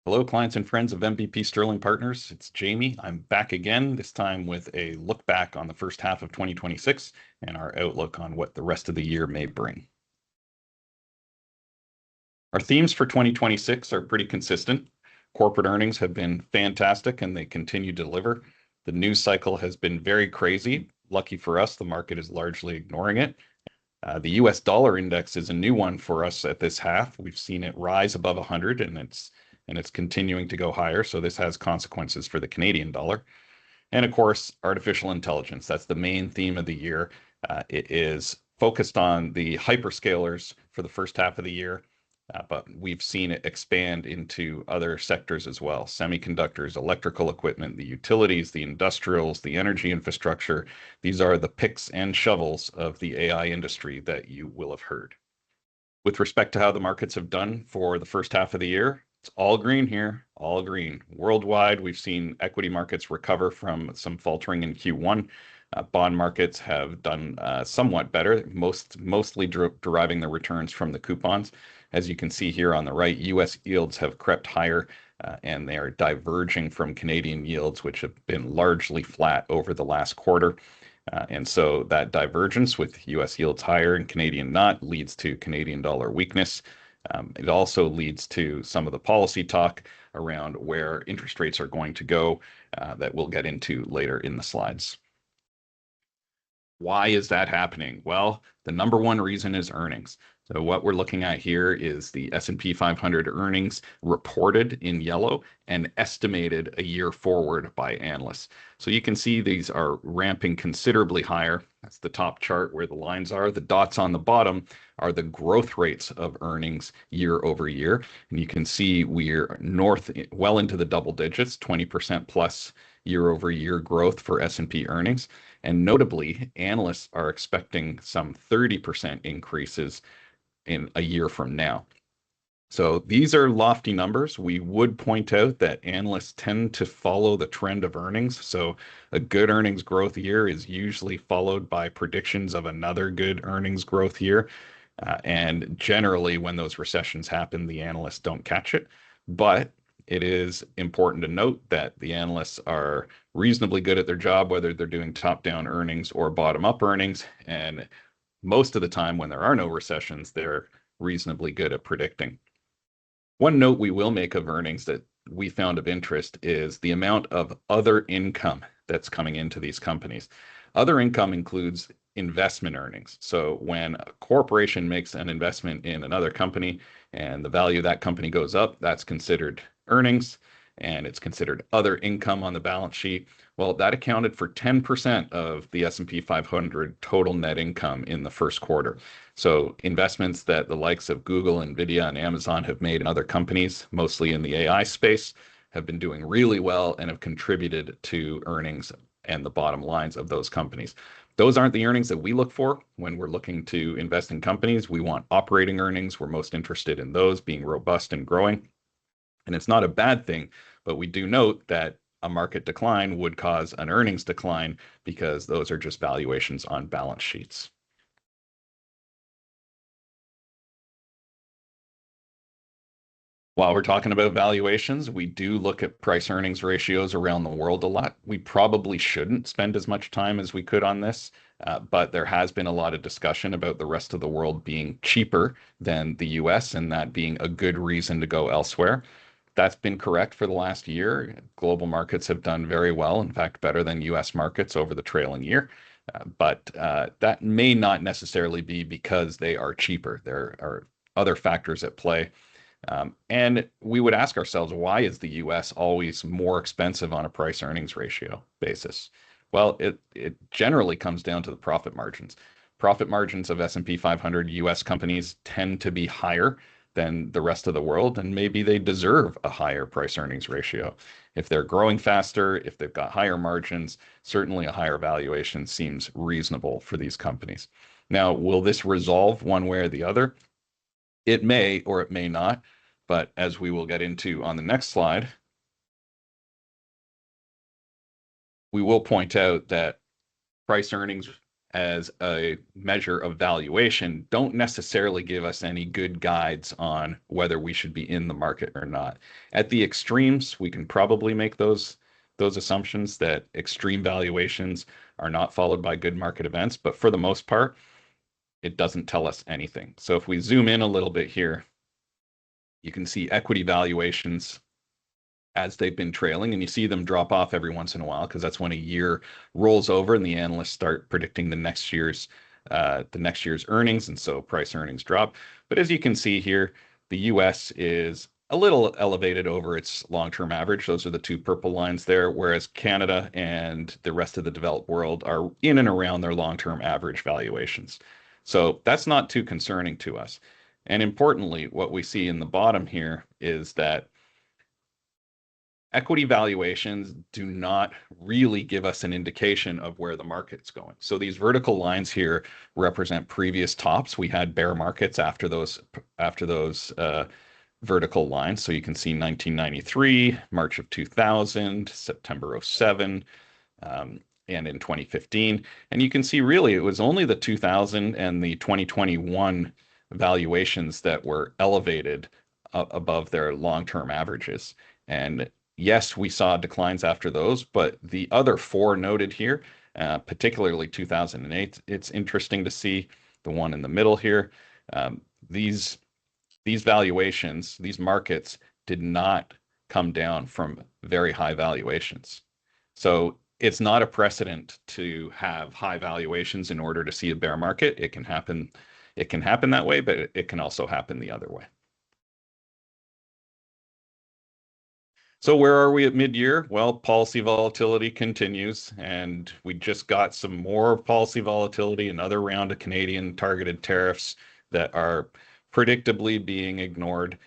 Hello, clients and friends of MBP Sterling Partners. It's Jamie. I'm back again, this time with a look back on the first half of 2026 and our outlook on what the rest of the year may bring. Our themes for 2026 are pretty consistent. Corporate earnings have been fantastic and they continue to deliver. The news cycle has been very crazy. Lucky for us, the market is largely ignoring it. The US dollar index is a new one for us at this half. We've seen it rise above 100 and it's continuing to go higher. So this has consequences for the Canadian dollar. And of course, artificial intelligence. That's the main theme of the year. It is focused on the hyperscalers for the first half of the year, but we've seen it expand into other sectors as well. Semiconductors, electrical equipment, the utilities, the industrials, the energy infrastructure. These are the picks and shovels of the AI industry that you will have heard. With respect to how the markets have done for the first half of the year, it's all green here, all green. Worldwide, we've seen equity markets recover from some faltering in Q1. Bond markets have done somewhat better, mostly deriving their returns from the coupons. As you can see here on the right, US yields have crept higher and they are diverging from Canadian yields, which have been largely flat over the last quarter. And so that divergence with US yields higher and Canadian not leads to Canadian dollar weakness. It also leads to some of the policy talk around where interest rates are going to go that we'll get into later in the slides. Why is that happening? Well, the number one reason is earnings. So what we're looking at here is the S&P 500 earnings reported in yellow and estimated a year forward by analysts. So you can see these are ramping considerably higher. That's the top chart where the lines are. The dots on the bottom are the growth rates of earnings year over year. And you can see we're north, well into the double digits, 20% plus year over year growth for S&P earnings. And notably, analysts are expecting some 30% increases in a year from now. So these are lofty numbers. We would point out that analysts tend to follow the trend of earnings. So a good earnings growth year is usually followed by predictions of another good earnings growth year. And generally, when those recessions happen, the analysts don't catch it. But it is important to note that the analysts are reasonably good at their job, whether they're doing top-down earnings or bottom-up earnings. And most of the time, when there are no recessions, they're reasonably good at predicting. One note we will make of earnings that we found of interest is the amount of other income that's coming into these companies. Other income includes investment earnings. So when a corporation makes an investment in another company and the value of that company goes up, that's considered earnings and it's considered other income on the balance sheet. Well, that accounted for 10% of the S&P 500 total net income in the first quarter. So investments that the likes of Google, Nvidia, and Amazon have made in other companies, mostly in the AI space, have been doing really well and have contributed to earnings and the bottom lines of those companies. Those aren't the earnings that we look for when we're looking to invest in companies. We want operating earnings. We're most interested in those being robust and growing. And it's not a bad thing, but we do note that a market decline would cause an earnings decline because those are just valuations on balance sheets. While we're talking about valuations, we do look at price earnings ratios around the world a lot. We probably shouldn't spend as much time as we could on this, but there has been a lot of discussion about the rest of the world being cheaper than the US and that being a good reason to go elsewhere. That's been correct for the last year. Global markets have done very well, in fact, better than US markets over the trailing year. But that may not necessarily be because they are cheaper. There are other factors at play. And we would ask ourselves, why is the US always more expensive on a price earnings ratio basis? Well, it generally comes down to the profit margins. Profit margins of S&P 500 US companies tend to be higher than the rest of the world, and maybe they deserve a higher price earnings ratio. If they're growing faster, if they've got higher margins, certainly a higher valuation seems reasonable for these companies. Now, will this resolve one way or the other? It may or it may not, but as we will get into on the next slide, we will point out that price earnings as a measure of valuation don't necessarily give us any good guides on whether we should be in the market or not. At the extremes, we can probably make those assumptions that extreme valuations are not followed by good market events, but for the most part, it doesn't tell us anything. So if we zoom in a little bit here, you can see equity valuations as they've been trailing, and you see them drop off every once in a while because that's when a year rolls over and the analysts start predicting the next year's earnings, and so price earnings drop. But as you can see here, the U.S. is a little elevated over its long-term average. Those are the two purple lines there, whereas Canada and the rest of the developed world are in and around their long-term average valuations. So that's not too concerning to us. And importantly, what we see in the bottom here is that equity valuations do not really give us an indication of where the market's going. So these vertical lines here represent previous tops. We had bear markets after those vertical lines. So you can see 1993, March of 2000, September 07, and in 2015. And you can see really it was only the 2000 and the 2021 valuations that were elevated above their long-term averages. And yes, we saw declines after those, but the other four noted here, particularly 2008, it's interesting to see the one in the middle here. These valuations, these markets did not come down from very high valuations. So it's not a precedent to have high valuations in order to see a bear market. It can happen that way, but it can also happen the other way. So where are we at mid-year? Well, policy volatility continues, and we just got some more policy volatility, another round of Canadian targeted tariffs that are predictably being ignored.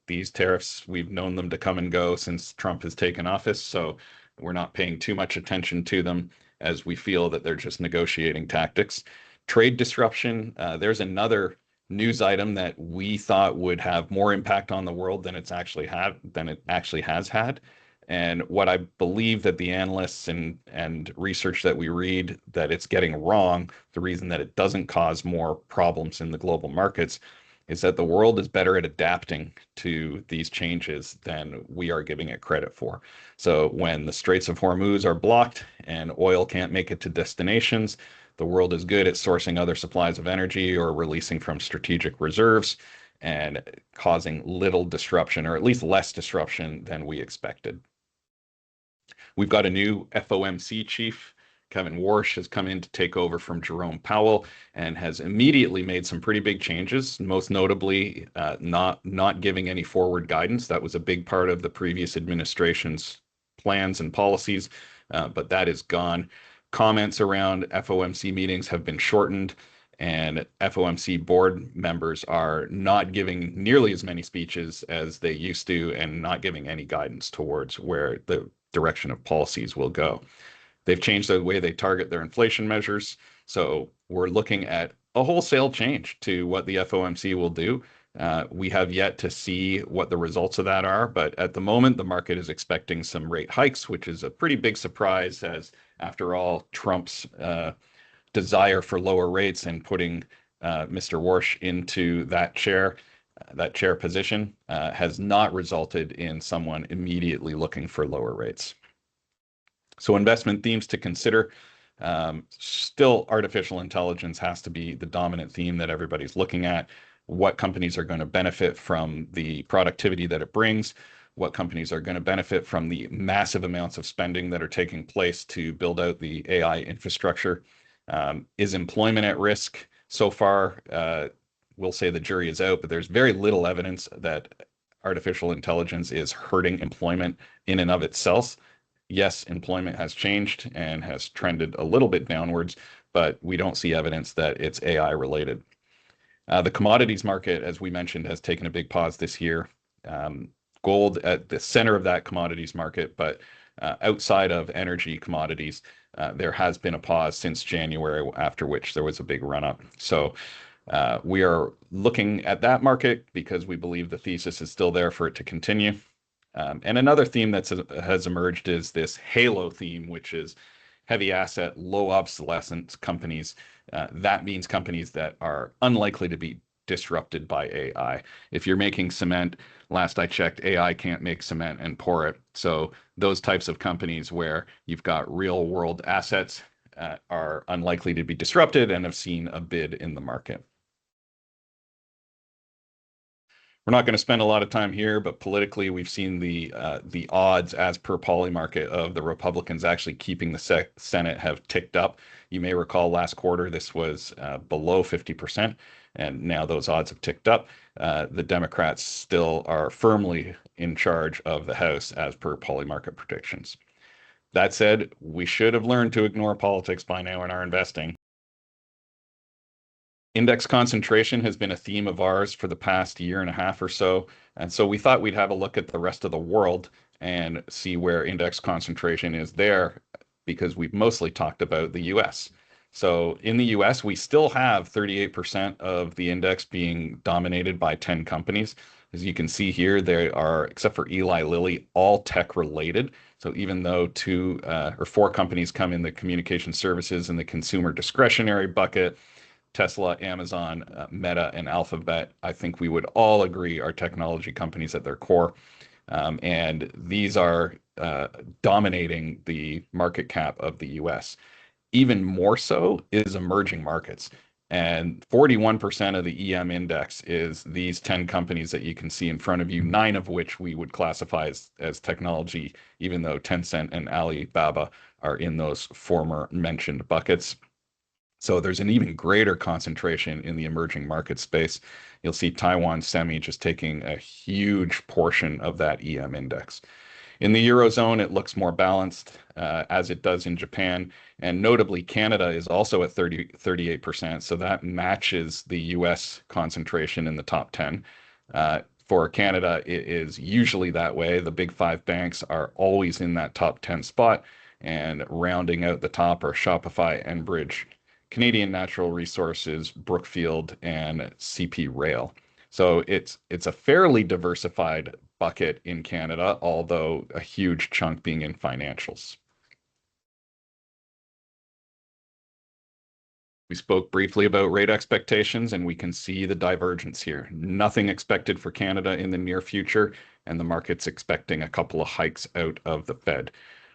These tariffs, we've known them to come and go since Trump has taken office, so we're not paying too much attention to them as we feel that they're just negotiating tactics. Trade disruption, there's another news item that we thought would have more impact on the world than it actually has had. And what I believe that the analysts and research that we read that it's getting wrong, the reason that it doesn't cause more problems in the global markets is that the world is better at adapting to these changes than we are giving it credit for. So when the Straits of Hormuz are blocked and oil can't make it to destinations, the world is good at sourcing other supplies of energy or releasing from strategic reserves and causing little disruption, or at least less disruption than we expected. We've got a new FOMC chief. Kevin Warsh has come in to take over from Jerome Powell and has immediately made some pretty big changes, most notably not giving any forward guidance. That was a big part of the previous administration's plans and policies, but that is gone. Comments around FOMC meetings have been shortened, and FOMC board members are not giving nearly as many speeches as they used to and not giving any guidance towards where the direction of policies will go. They've changed the way they target their inflation measures, so we're looking at a wholesale change to what the FOMC will do. We have yet to see what the results of that are, but at the moment, the market is expecting some rate hikes, which is a pretty big surprise as, after all, Trump's desire for lower rates and putting Mr. Warsh into that chair position has not resulted in someone immediately looking for lower rates. So investment themes to consider. Still, artificial intelligence has to be the dominant theme that everybody's looking at. What companies are going to benefit from the productivity that it brings, what companies are going to benefit from the massive amounts of spending that are taking place to build out the AI infrastructure. Is employment at risk? So far, we'll say the jury is out, but there's very little evidence that artificial intelligence is hurting employment in and of itself. Yes, employment has changed and has trended a little bit downwards, but we don't see evidence that it's AI related. The commodities market, as we mentioned, has taken a big pause this year. Gold at the center of that commodities market, but outside of energy commodities, there has been a pause since January, after which there was a big run up. So we are looking at that market because we believe the thesis is still there for it to continue. And another theme that has emerged is this halo theme, which is heavy asset, low obsolescence companies. That means companies that are unlikely to be disrupted by AI. If you're making cement, last I checked, AI can't make cement and pour it. So those types of companies where you've got real world assets are unlikely to be disrupted and have seen a bid in the market. We're not going to spend a lot of time here, but politically, we've seen the odds as per Polymarket of the Republicans actually keeping the Senate have ticked up. You may recall last quarter this was below 50%, and now those odds have ticked up. The Democrats still are firmly in charge of the House as per Polymarket predictions. That said, we should have learned to ignore politics by now in our investing. Index concentration has been a theme of ours for the past year and a half or so. And so we thought we'd have a look at the rest of the world and see where index concentration is there, because we've mostly talked about the US. So in the US, we still have 38% of the index being dominated by 10 companies. As you can see here, they are, except for Eli Lilly, all tech related. So even though two or four companies come in the communication services and the consumer discretionary bucket, Tesla, Amazon, Meta, and Alphabet, I think we would all agree are technology companies at their core. And these are dominating the market cap of the US. Even more so is emerging markets. And 41% of the EM index is these 10 companies that you can see in front of you, 9 of which we would classify as technology, even though Tencent and Alibaba are in those former mentioned buckets. So there's an even greater concentration in the emerging market space. You'll see Taiwan Semi just taking a huge portion of that EM index. In the Eurozone, it looks more balanced, as it does in Japan. And notably, Canada is also at 38%. So that matches the US concentration in the top 10. For Canada, it is usually that way. The big five banks are always in that top 10 spot. And rounding out the top are Shopify, Enbridge, Canadian Natural Resources, Brookfield, and CP Rail. So it's a fairly diversified bucket in Canada, although a huge chunk being in financials. We spoke briefly about rate expectations, and we can see the divergence here. Nothing expected for Canada in the near future, and the market's expecting a couple of hikes out of the Fed.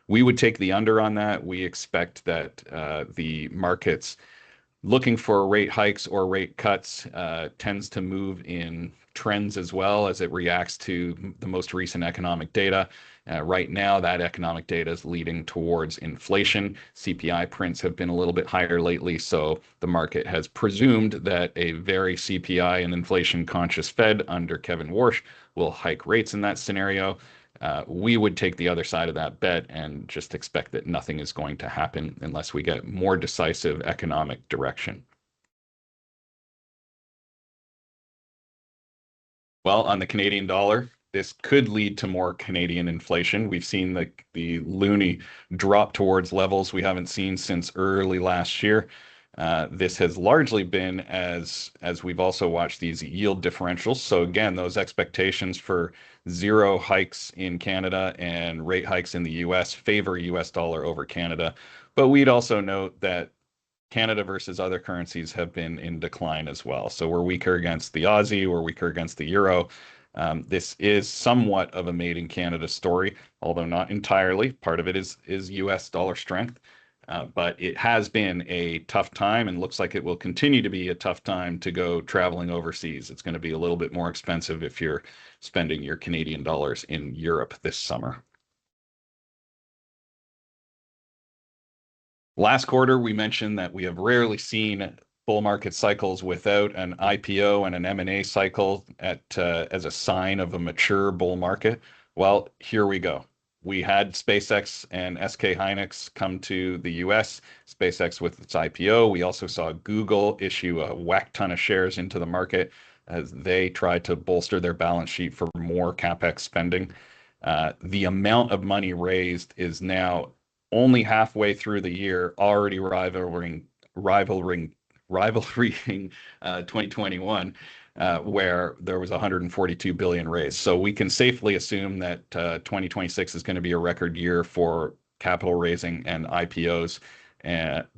We would take the under on that. We expect that the markets looking for rate hikes or rate cuts tends to move in trends as well as it reacts to the most recent economic data. Right now, that economic data is leading towards inflation. CPI prints have been a little bit higher lately, so the market has presumed that a very CPI and inflation conscious Fed under Kevin Warsh will hike rates in that scenario. We would take the other side of that bet and just expect that nothing is going to happen unless we get more decisive economic direction. Well, on the Canadian dollar, this could lead to more Canadian inflation. We've seen the loonie drop towards levels we haven't seen since early last year. This has largely been as we've also watched these yield differentials. So again, those expectations for zero hikes in Canada and rate hikes in the US favor US dollar over Canada. But we'd also note that Canada versus other currencies have been in decline as well. So we're weaker against the Aussie, we're weaker against the euro. This is somewhat of a made in Canada story, although not entirely. Part of it is US dollar strength. But it has been a tough time and looks like it will continue to be a tough time to go traveling overseas. It's going to be a little bit more expensive if you're spending your Canadian dollars in Europe this summer. Last quarter, we mentioned that we have rarely seen bull market cycles without an IPO and an M&A cycle as a sign of a mature bull market. Well, here we go. We had SpaceX and SK Hynix come to the US, SpaceX with its IPO. We also saw Google issue a whack ton of shares into the market as they tried to bolster their balance sheet for more CapEx spending. The amount of money raised is now only halfway through the year, already rivaling 2021, where there was 142 billion raised. So we can safely assume that 2026 is going to be a record year for capital raising and IPOs.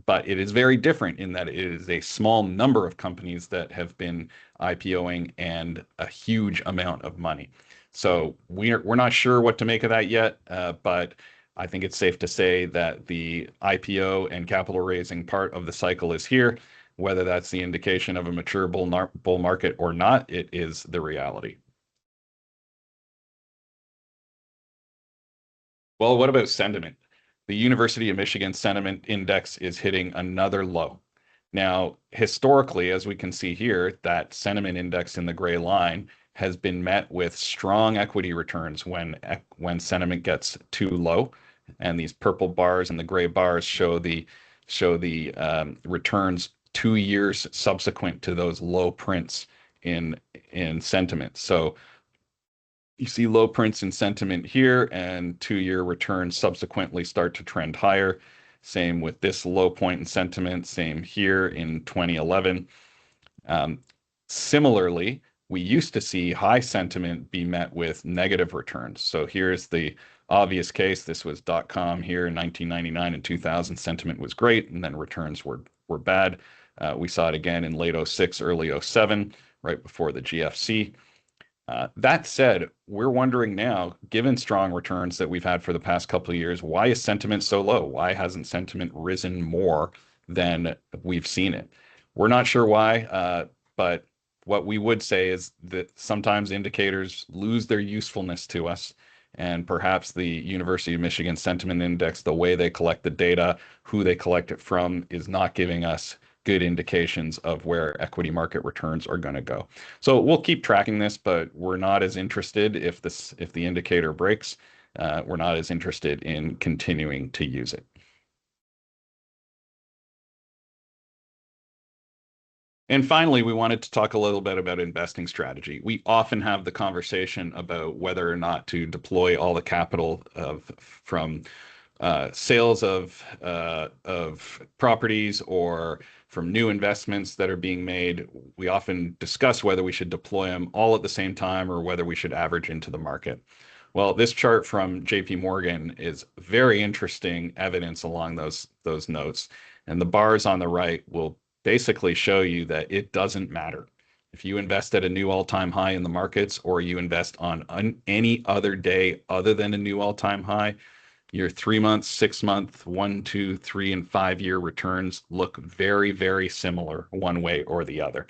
But it is very different in that it is a small number of companies that have been IPOing and a huge amount of money. So we're not sure what to make of that yet, but I think it's safe to say that the IPO and capital raising part of the cycle is here. Whether that's the indication of a mature bull market or not, it is the reality. Well, what about sentiment? The University of Michigan Sentiment Index is hitting another low. Now, historically, as we can see here, that sentiment index in the gray line has been met with strong equity returns when sentiment gets too low, and these purple bars and the gray bars show the returns 2 years subsequent to those low prints in sentiment. So you see low prints in sentiment here, and 2 year returns subsequently start to trend higher. Same with this low point in sentiment, same here in 2011. Similarly, we used to see high sentiment be met with negative returns. So here's the obvious case. This was .com here in 1999 and 2000. Sentiment was great, and then returns were bad. We saw it again in late 06, early 07, right before the GFC. That said, we're wondering now, given strong returns that we've had for the past couple of years, why is sentiment so low? Why hasn't sentiment risen more than we've seen it? We're not sure why, but what we would say is that sometimes indicators lose their usefulness to us, and perhaps the University of Michigan Sentiment Index, the way they collect the data, who they collect it from, is not giving us good indications of where equity market returns are going to go. So we'll keep tracking this, but we're not as interested if the indicator breaks. We're not as interested in continuing to use it. And finally, we wanted to talk a little bit about investing strategy. We often have the conversation about whether or not to deploy all the capital from sales of properties or from new investments that are being made. We often discuss whether we should deploy them all at the same time or whether we should average into the market. Well, this chart from JP Morgan is very interesting evidence along those notes. And the bars on the right will basically show you that it doesn't matter. If you invest at a new all-time high in the markets or you invest on any other day other than a new all-time high, your 3 month, 6 month, 1, 2, 3, and 5 year returns look very, very similar one way or the other.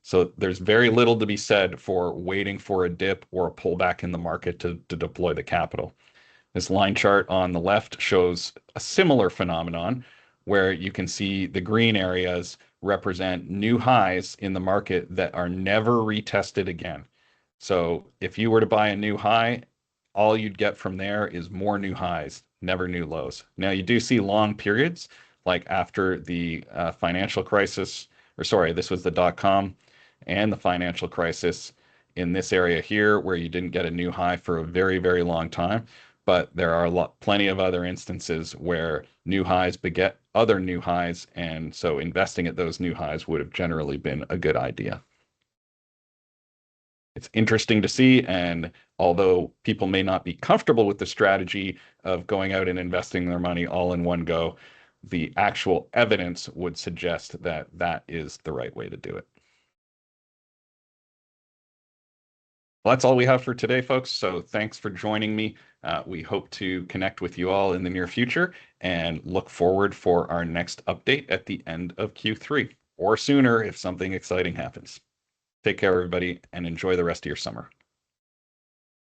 So there's very little to be said for waiting for a dip or a pullback in the market to deploy the capital. This line chart on the left shows a similar phenomenon where you can see the green areas represent new highs in the market that are never retested again. So if you were to buy a new high, all you'd get from there is more new highs, never new lows. Now you do see long periods, like after the financial crisis, or sorry, this was the .com and the financial crisis in this area here, where you didn't get a new high for a very, very long time. But there are plenty of other instances where new highs beget other new highs, and so investing at those new highs would have generally been a good idea. It's interesting to see, and although people may not be comfortable with the strategy of going out and investing their money all in one go, the actual evidence would suggest that that is the right way to do it. Well, that's all we have for today, folks. So thanks for joining me. We hope to connect with you all in the near future and look forward for our next update at the end of Q3 or sooner if something exciting happens. Take care, everybody, and enjoy the rest of your summer.